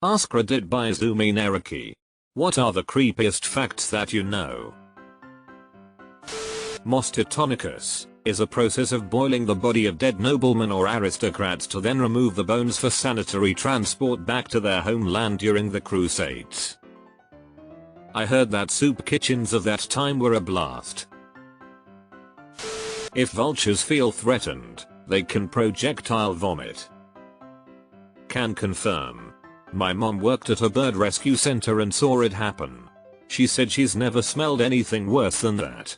AskReddit by Zumi Neraki. What are the creepiest facts that you know? Mos teutonicus is a process of boiling the body of dead noblemen or aristocrats to then remove the bones for sanitary transport back to their homeland during the Crusades. I heard that soup kitchens of that time were a blast. If vultures feel threatened, they can projectile vomit. Can confirm. My mom worked at a bird rescue center and saw it happen. She said she's never smelled anything worse than that.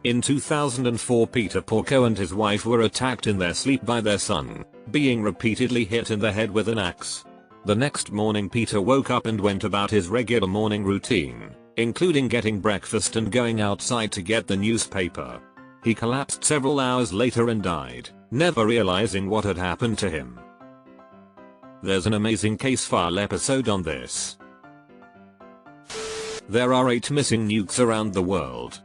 In 2004, Peter Porco and his wife were attacked in their sleep by their son, being repeatedly hit in the head with an axe. The next morning, Peter woke up and went about his regular morning routine, including getting breakfast and going outside to get the newspaper. He collapsed several hours later and died, never realizing what had happened to him. There's an amazing case file episode on this. There are 8 missing nukes around the world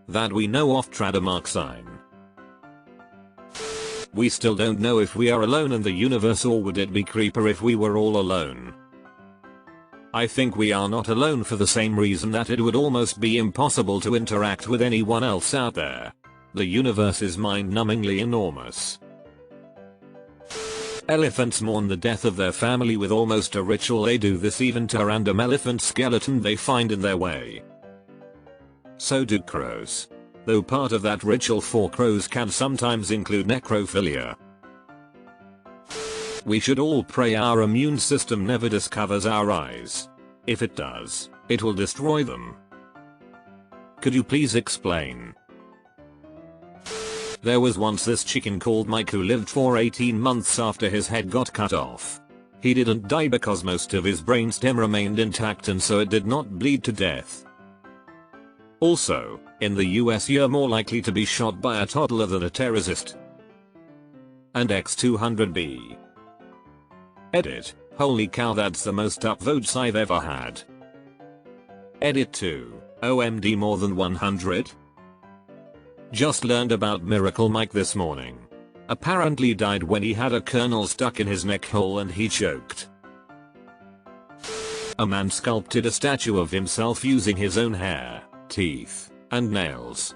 that we know of. Trademark sign. We still don't know if we are alone in the universe, or would it be creepier if we were all alone? I think we are not alone for the same reason that it would almost be impossible to interact with anyone else out there. The universe is mind-numbingly enormous. Elephants mourn the death of their family with almost a ritual. They do this even to a random elephant skeleton they find in their way. So do crows. Though part of that ritual for crows can sometimes include necrophilia. We should all pray our immune system never discovers our eyes. If it does, it will destroy them. Could you please explain? There was once this chicken called Mike who lived for 18 months after his head got cut off. He didn't die because most of his brainstem remained intact, and so it did not bleed to death. Also, in the US you're more likely to be shot by a toddler than a terrorist. And X200B. Edit. Holy cow, that's the most upvotes I've ever had. Edit 2. OMD, more than 100? Just learned about Miracle Mike this morning. Apparently died when he had a kernel stuck in his neck hole and he choked. A man sculpted a statue of himself using his own hair, teeth, and nails.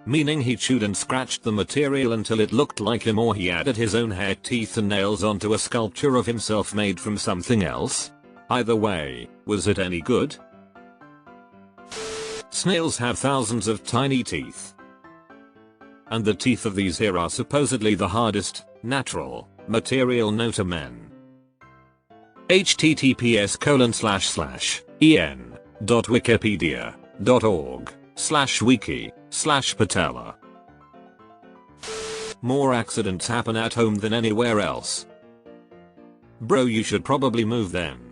Meaning he chewed and scratched the material until it looked like him, or he added his own hair, teeth and nails onto a sculpture of himself made from something else. Either way, was it any good? Snails have thousands of tiny teeth. And the teeth of these here are supposedly the hardest, natural, material known to men. https://en.wikipedia.org/wiki/patella. More accidents happen at home than anywhere else. Bro, you should probably move then.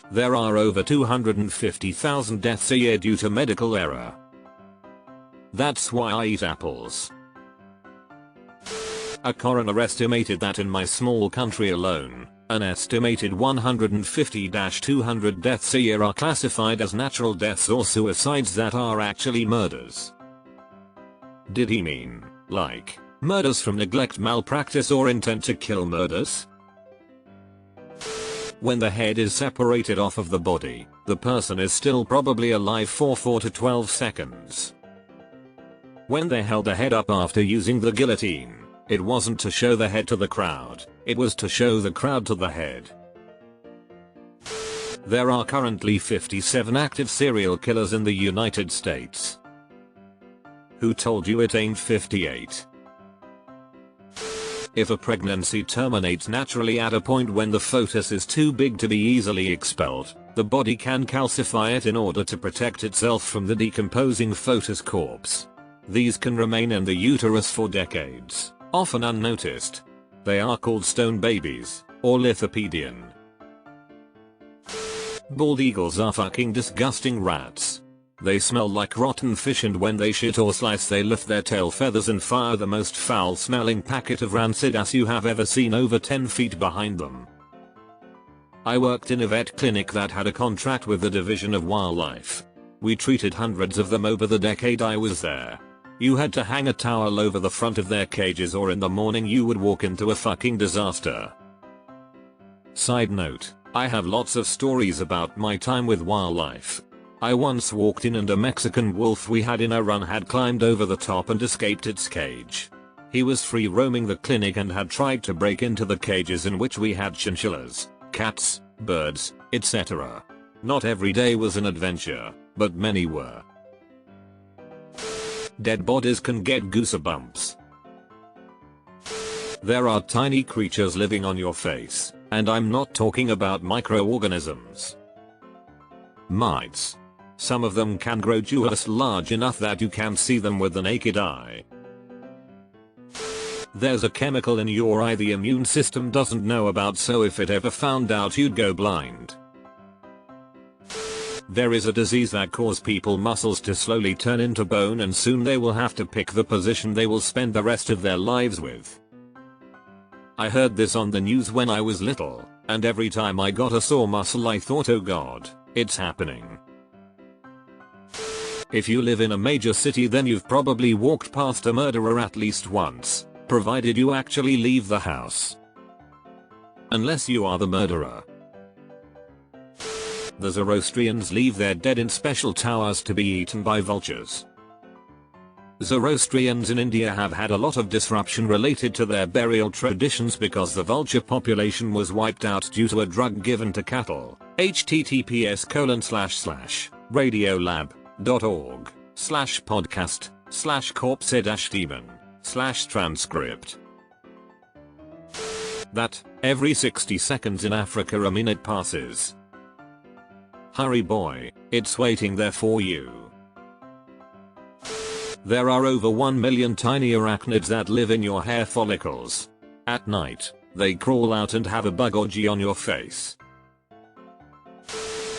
There are over 250,000 deaths a year due to medical error. That's why I eat apples. A coroner estimated that in my small country alone, an estimated 150-200 deaths a year are classified as natural deaths or suicides that are actually murders. Did he mean, like, murders from neglect, malpractice, or intent to kill murders? When the head is separated off of the body, the person is still probably alive for 4 to 12 seconds. When they held the head up after using the guillotine, it wasn't to show the head to the crowd, it was to show the crowd to the head. There are currently 57 active serial killers in the United States. Who told you it ain't 58? If a pregnancy terminates naturally at a point when the fetus is too big to be easily expelled, the body can calcify it in order to protect itself from the decomposing fetus corpse. These can remain in the uterus for decades, often unnoticed. They are called stone babies, or lithopedion. Bald eagles are fucking disgusting rats. They smell like rotten fish, and when they shit or slice they lift their tail feathers and fire the most foul smelling packet of rancid ass you have ever seen over 10 feet behind them. I worked in a vet clinic that had a contract with the Division of Wildlife. We treated hundreds of them over the decade I was there. You had to hang a towel over the front of their cages or in the morning you would walk into a fucking disaster. Side note, I have lots of stories about my time with wildlife. I once walked in and a Mexican wolf we had in a run had climbed over the top and escaped its cage. He was free roaming the clinic and had tried to break into the cages in which we had chinchillas, cats, birds, etc. Not every day was an adventure, but many were. Dead bodies can get goosebumps. There are tiny creatures living on your face, and I'm not talking about microorganisms. Mites. Some of them can grow just large enough that you can see them with the naked eye. There's a chemical in your eye the immune system doesn't know about, so if it ever found out you'd go blind. There is a disease that causes people's muscles to slowly turn into bone and soon they will have to pick the position they will spend the rest of their lives with. I heard this on the news when I was little, and every time I got a sore muscle I thought, oh god, it's happening. If you live in a major city then you've probably walked past a murderer at least once, provided you actually leave the house. Unless you are the murderer. The Zoroastrians leave their dead in special towers to be eaten by vultures. Zoroastrians in India have had a lot of disruption related to their burial traditions because the vulture population was wiped out due to a drug given to cattle. https://radiolab.org/podcast/corpse-demon/transcript. That, every 60 seconds in Africa a minute passes. Hurry boy, it's waiting there for you. There are over 1 million tiny arachnids that live in your hair follicles. At night, they crawl out and have a bug orgy on your face.